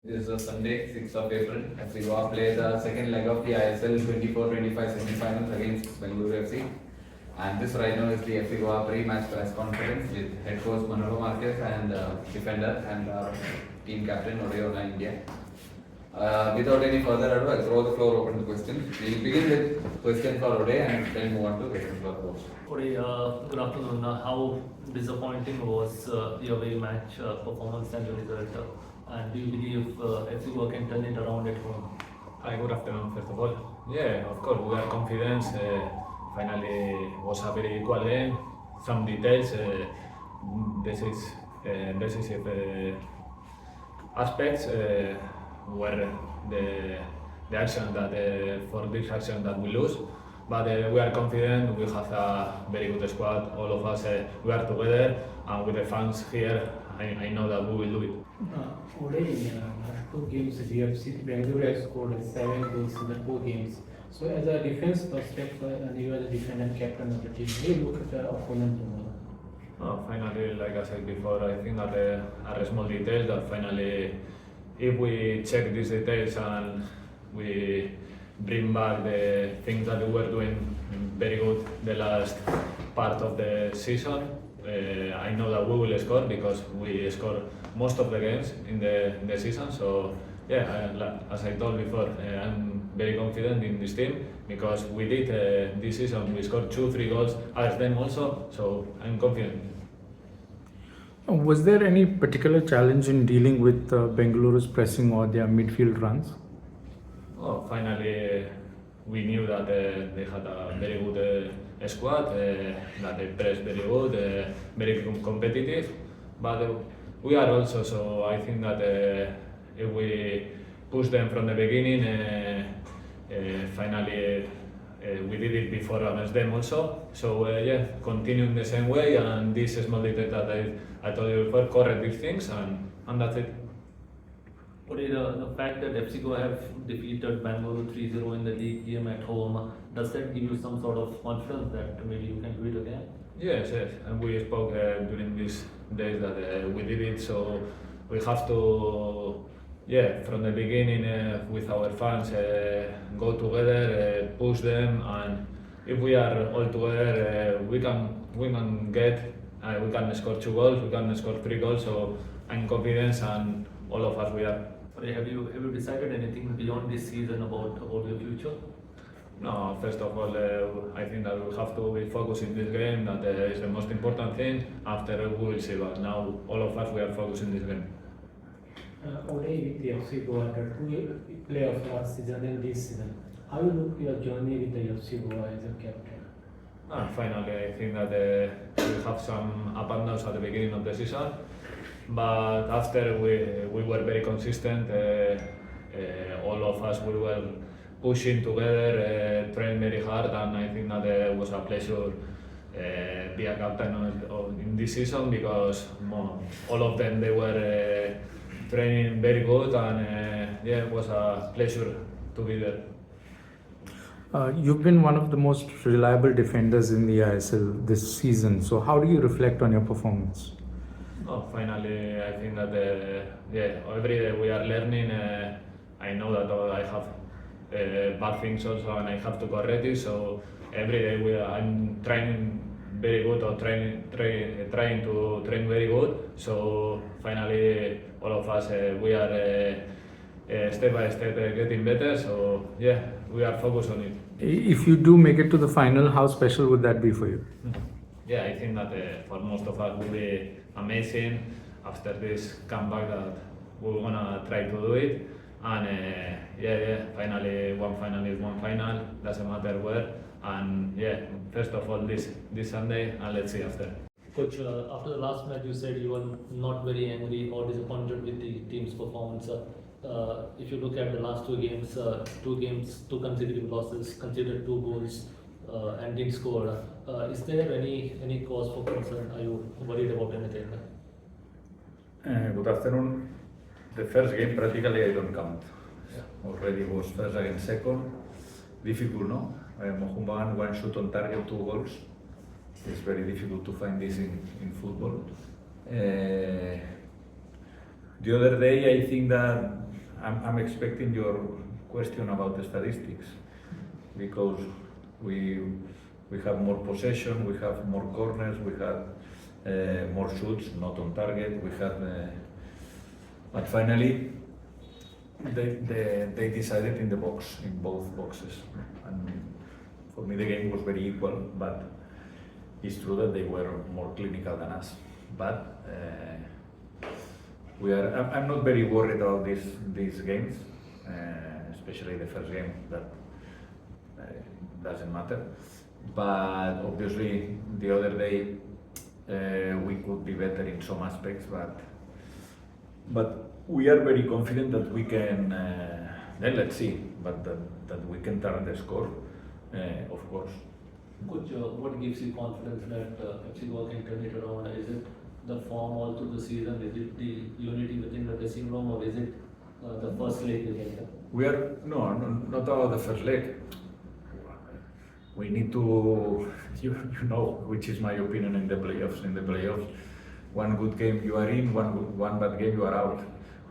This is a Sunday, 6th of April, as we go to play the second leg of the ISL 24-25 semi-finals against Bengaluru FC. And this right now is the FC Goa pre-match press conference with Head Coach Manolo Marquez and defender and team captain Odei Onaindia. Without any further ado, I'll throw the floor open to questions. We'll begin with questions for Odei and then move on to questions for coach. Odei, good afternoon. How disappointing was your away match performance and the result? And do you believe FC Goa can turn it around at home? Hi, good afternoon, first of all. Yeah, of course, we are confident. Finally, was a very equal game. Some details, decisive aspects were the action that for this action that we lose. But we are confident. We have a very good squad. All of us, we are together, and with the fans here, I know that we will do it. Odei, last 2 games, GFC Bengaluru has scored 7 goals in the 2 games. So, as a defense perspective, and you are the defender and captain of the team, how do you look at the opponent tomorrow? Finally, like I said before, I think that are small details that finally, if we check these details and we bring back the things that we were doing very good the last part of the season, I know that we will score because we score most of the games in the season. So yeah, as I told before, I'm very confident in this team because we did this season. We scored 2-3 goals as them also. So I'm confident. Was there any particular challenge in dealing with Bengaluru's pressing or their midfield runs? Oh, finally, we knew that they had a very good squad, that they pressed very good, very competitive. But we are also, so I think that if we push them from the beginning, finally we did it before against them also. So yeah, continue in the same way, and this small detail that I told you before, correct these things, and that's it. Odei, the fact that FC Goa have defeated Bengaluru 3-0 in the league game at home, does that give you some sort of confidence that maybe you can do it again? Yes, and we spoke during these days that we did it, so we have to, from the beginning with our fans, go together, push them, and if we are all together, we can get, we can score 2 goals, we can score 3 goals, so I'm confident, and all of us we are. Have you decided anything beyond this season about your future? No, first of all, I think that we have to be focused in this game. That is the most important thing. After we will see, but now all of us we are focused in this game. Odei, with the FC Goa, the 2 playoffs last season and this season, how you look your journey with the FC Goa as a captain? Finally, I think that we have some up and downs at the beginning of the season, but after we were very consistent. All of us we were pushing together, training very hard, and I think that it was a pleasure be a captain in this season because all of them they were training very good, and it was a pleasure to be there. You've been one of the most reliable defenders in the ISL this season. So how do you reflect on your performance? Finally, I think that every day we are learning. I know that I have bad things also, and I have to correct it. So every day I'm training very good or trying to train very good. So finally, all of us we are step by step getting better. So yeah, we are focused on it. If you do make it to the final, how special would that be for you? Yeah, I think that for most of us will be amazing after this comeback that we're gonna try to do it. And finally one final is one final, doesn't matter where. And first of all this Sunday, and let's see after. Coach, after the last match you said you were not very angry or disappointed with the team's performance. If you look at the last 2 games, 2 consecutive losses, conceded 2 goals and didn't score. Is there any cause for concern? Are you worried about anything? Good afternoon. The first game practically I don't count. Already was first against second. Difficult, no? Mohumban, 1 shot on target, 2 goals. It's very difficult to find this in football. The other day I think that I'm expecting your question about the statistics, because we have more possession, we have more corners, we have more shoots, not on target. We have, but finally, they decided in the box, in both boxes, and for me the game was very equal. But it's true that they were more clinical than us. But I'm not very worried about these games, especially the first game. That doesn't matter. But obviously the other day we could be better in some aspects. But we are very confident that we can. Then let's see. But that we can turn the score, of course. Coach, what gives you confidence that FC Goa can turn it around? Is it the form all through the season? Is it the unity within the dressing room, or is it the first leg again? We are not about the first leg. We need to, you know, which is my opinion in the playoffs. In the playoffs, one good game you are in, one bad game you are out.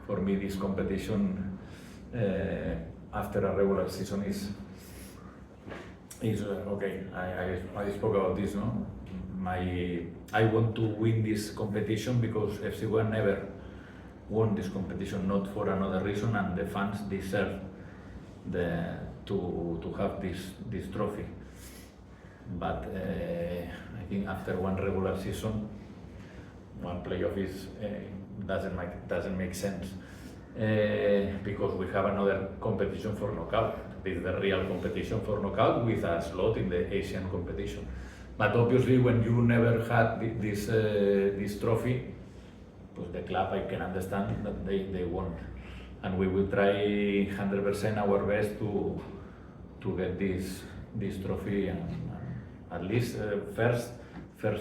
For me, this competition after a regular season is okay. I spoke about this, no? I want to win this competition because FC Goa never won this competition, not for another reason, and the fans deserve to have this trophy. But I think after one regular season, one playoff doesn't make sense because we have another competition for knockout. This is the real competition for knockout with a slot in the Asian competition. But obviously, when you never had this trophy, pues the club, I can understand that they want, and we will try 100% our best to get this trophy and at least first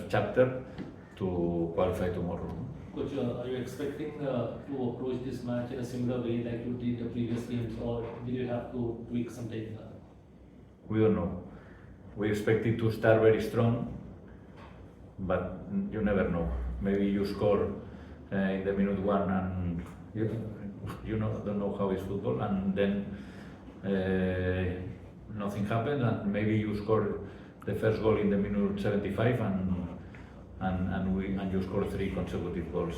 chapter to qualify tomorrow. Coach, are you expecting to approach this match in a similar way like you did the previous games, or will you have to tweak something? We don't know. We expect it to start very strong, but you never know. Maybe you score in the minute one and you don't know how is football, and then nothing happens, and maybe you score the first goal in the minute 75 and you score 3 consecutive goals.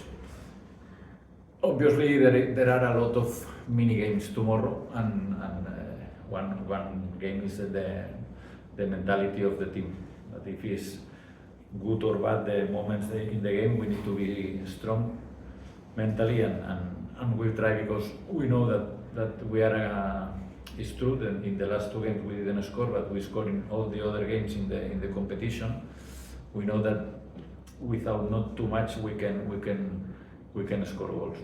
Obviously, there are a lot of mini games tomorrow, and one game is the mentality of the team. But if it's good or bad, the moments in the game, we need to be strong mentally, and we'll try, because we know that we are. It's true that in the last 2 games we didn't score, but we scored in all the other games in the competition. We know that without not too much we can score goals.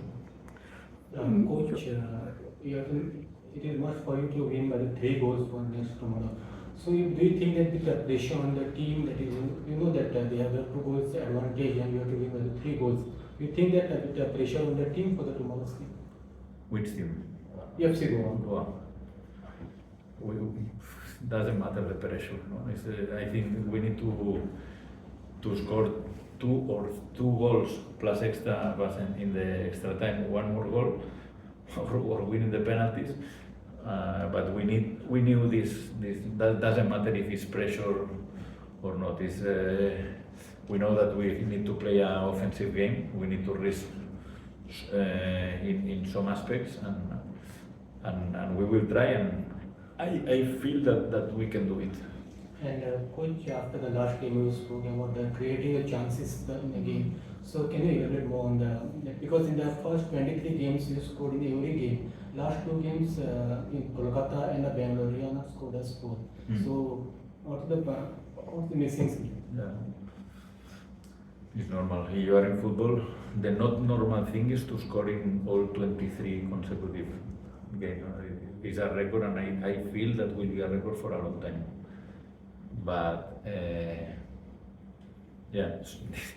Coach, it is must for you to win by the 3 goals for next tomorrow. So do you think that with the pressure on the team, that is, you know that they have a 2 goals advantage and you have to win by the 3 goals. Do you think that with the pressure on the team for the tomorrow's game? Which team? FC Goa. Goa. Doesn't matter the pressure. No? I think we need to score 2 goals plus extra, plus in the extra time 1 more goal, or winning the penalties. But we knew this. That doesn't matter if it's pressure or not. We know that we need to play an offensive game. We need to risk in some aspects, and we will try. And I feel that we can do it. And coach, after the last game you spoke about the creating the chances in the game. So can you elaborate more on that? Because in the first 23 games you scored in every game. Last 2 games in Kolkata and Bengaluru, you have not scored a score. So what's the missing thing? Yeah. It's normal. You are in football. The not normal thing is to score in all 23 consecutive games. It's a record, and I feel that will be a record for a long time. But yeah,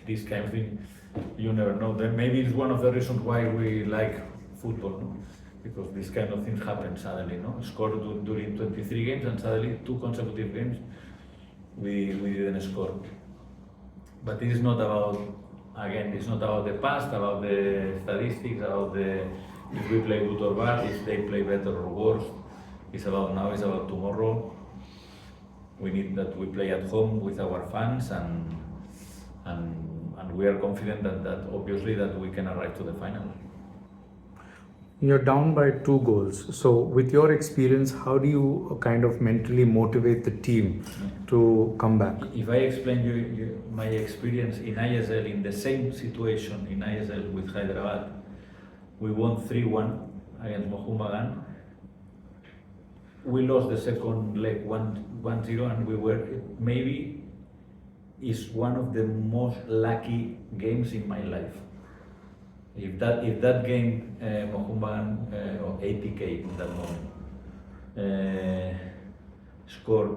this kind of thing, you never know. Then maybe it's one of the reasons why we like football, no? Because this kind of things happen suddenly, no? Score during 23 games, and suddenly 2 consecutive games we didn't score. But it is not about, again, it's not about the past, about the statistics, about the if we play good or bad, if they play better or worse. It's about now, it's about tomorrow. We need that we play at home with our fans, and we are confident that obviously that we can arrive to the final. You're down by 2 goals. So with your experience, how do you kind of mentally motivate the team to come back? If I explain you my experience in ISL, in the same situation in ISL with Hyderabad, we won 3-1 against Mohammedan. We lost the second leg 1-0, and we were maybe is one of the most lucky games in my life. If that game, Mohammedan or ATK in that moment scored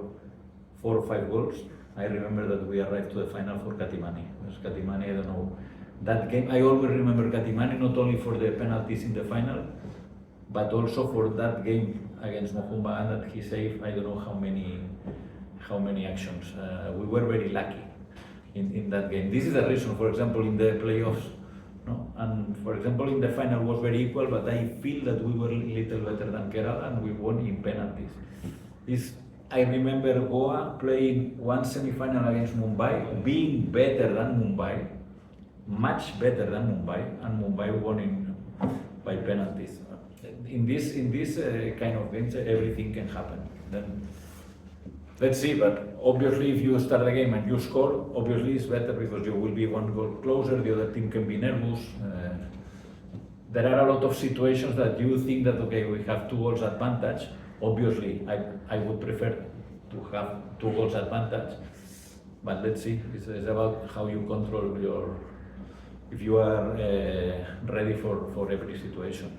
4 or 5 goals, I remember that we arrived to the final for Katimani. Because Katimani, I don't know, that game, I always remember Katimani not only for the penalties in the final, but also for that game against Mohammedan that he saved, I don't know how many actions. We were very lucky in that game. This is the reason, for example, in the playoffs, no? And for example, in the final was very equal, but I feel that we were a little better than Kerala, and we won in penalties. I remember Goa playing one semi-final against Mumbai, being better than Mumbai, much better than Mumbai, and Mumbai won by penalties. In this kind of games, everything can happen. Then let's see, but obviously if you start the game and you score, obviously it's better because you will be 1 goal closer, the other team can be nervous. There are a lot of situations that you think that, okay, we have 2 goals advantage. Obviously, I would prefer to have 2 goals advantage, but let's see, it's about how you control if you are ready for every situation.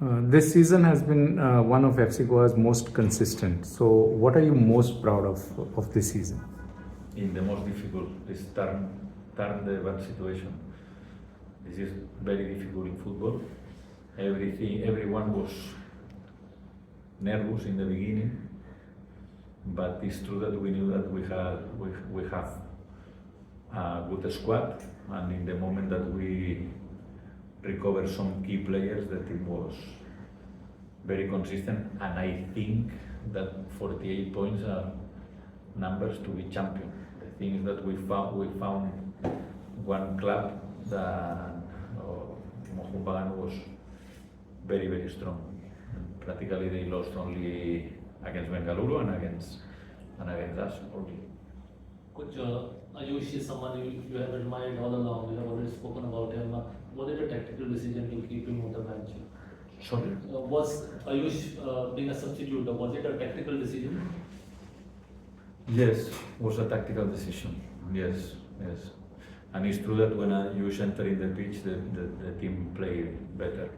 This season has been one of FC Goa's most consistent. So, what are you most proud of this season? In the most difficult, is turn the bad situation. This is very difficult in football. Everyone was nervous in the beginning, but it's true that we knew that we have a good squad, and in the moment that we recover some key players, the team was very consistent, and I think that 48 points are numbers to be champion. The thing is that we found one club that Mohammedan was very, very strong. Practically they lost only against Bengaluru and against us only. Coach Ayush is someone you have admired all along. You have already spoken about him. Was it a tactical decision to keep him on the bench? Sorry? Was Ayush being a substitute, was it a tactical decision? Yes, was a tactical decision. Yes. And it's true that when Ayush entered in the pitch, the team played better.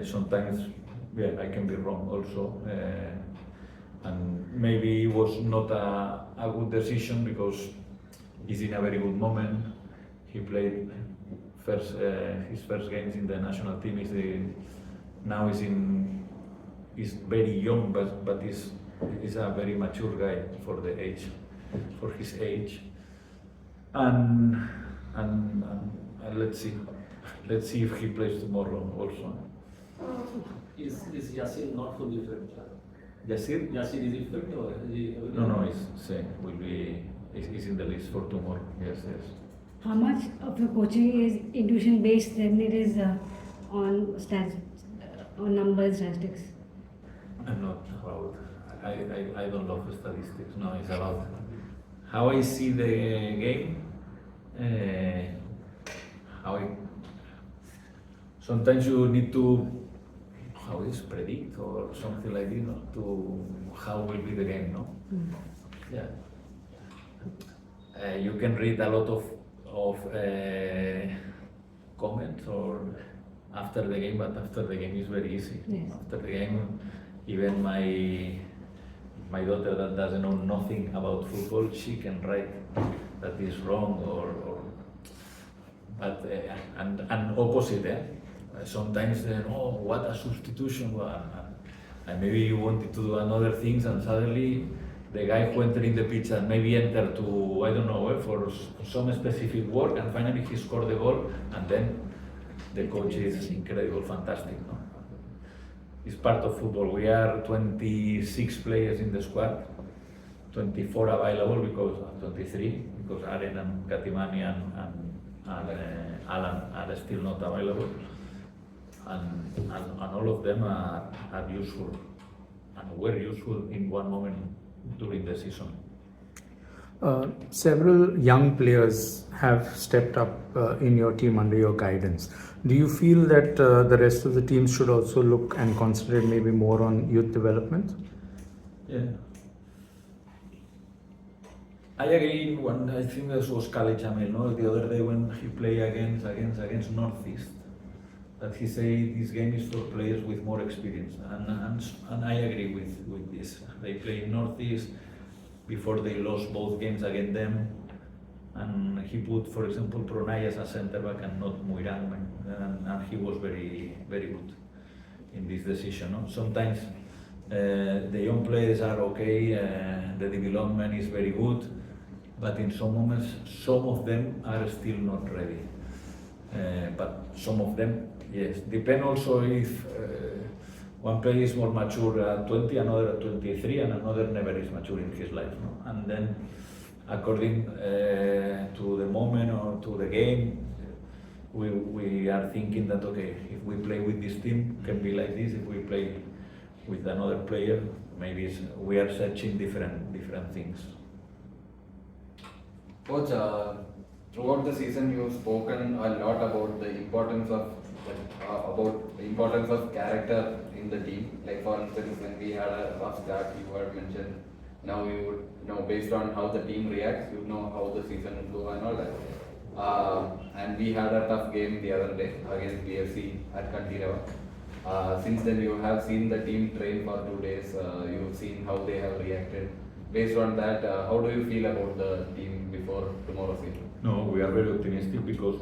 Sometimes I can be wrong also. And maybe it was not a good decision because he's in a very good moment. He played his first games in the national team. Now he's very young, but he's a very mature guy for his age. And let's see if he plays tomorrow also. Is Yasir not fully fit? Yasir? Yasir, is he fit or is he? No, he's in the list for tomorrow. Yes. How much of your coaching is intuition based than it is on numbers, statistics? I'm not about. I don't love statistics. No, it's about how I see the game. Sometimes you need to predict or something like this, no? To how will be the game, no? Yeah. You can read a lot of comments or after the game, but after the game is very easy. Yes. After the game, even my daughter that doesn't know nothing about football, she can write that is wrong but and opposite. Sometimes what a substitution, and maybe you wanted to do another things and suddenly the guy who entered in the pitch and maybe entered to, I don't know, for some specific work, and finally he scored the goal, and then the coach is incredible, fantastic. No? It's part of football. We are 26 players in the squad, 24 available because 23, because Aren and Katimani and Alan are still not available, and all of them are useful and were useful in one moment during the season. Several young players have stepped up in your team under your guidance. Do you feel that the rest of the teams should also look and concentrate maybe more on youth development? Yeah. I agree. When I think this was Kale Jamil, no? The other day when he played against Northeast, that he said this game is for players with more experience, and I agree with this. They played Northeast before they lost both games against them, and he put, for example, Pronay as a centre back and not Muirang, and he was very good in this decision. No? Sometimes the young players are okay, the development is very good, but in some moments, some of them are still not ready. But some of them, yes. Depend also if one player is more mature at 20, another at 23, and another never is mature in his life. No? And then, according to the moment or to the game, we are thinking that, okay, if we play with this team, it can be like this. If we play with another player, maybe we are searching different things. Coach, throughout the season, you've spoken a lot about the importance of character in the team. Like for instance, when we had a rough start, you had mentioned now you would know based on how the team reacts, you know how the season will go and all that. And we had a tough game the other day against BFC at Kantirava. Since then, you have seen the team train for 2 days. You've seen how they have reacted. Based on that, how do you feel about the team before tomorrow's game? No, we are very optimistic because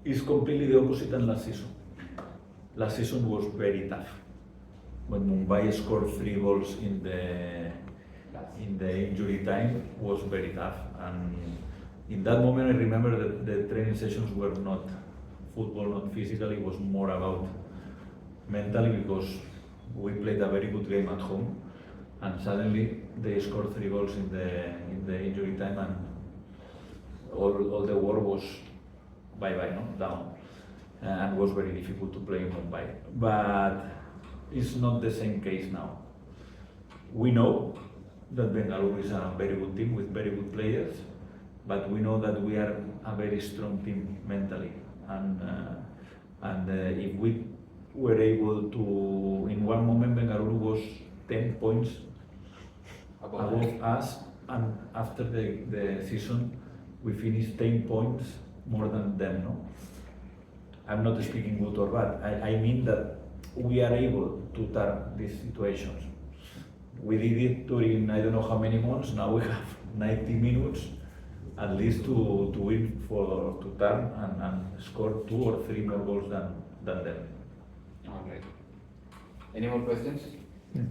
it's completely the opposite than last season. Last season was very tough. When Mumbai scored 3 goals in the injury time, was very tough. And in that moment, I remember that the training sessions were not football, not physical. It was more about mentally because we played a very good game at home, and suddenly they scored 3 goals in the injury time, and all the work was bye-bye, no? Down, and was very difficult to play in Mumbai. But it's not the same case now. We know that Bengaluru is a very good team with very good players, but we know that we are a very strong team mentally, and if we were able to, in one moment Bengaluru was 10 points above us, and after the season we finished 10 points more than them. No? I'm not speaking good or bad. I mean that we are able to turn these situations. We did it during I don't know how many months. Now we have 90 minutes at least to win, to turn and score 2 or 3 more goals than them. All right. Any more questions? Yeah.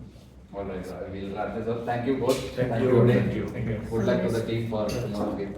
All right, we'll wrap this up. Thank you both. Thank you. Good luck to the team for tomorrow's game.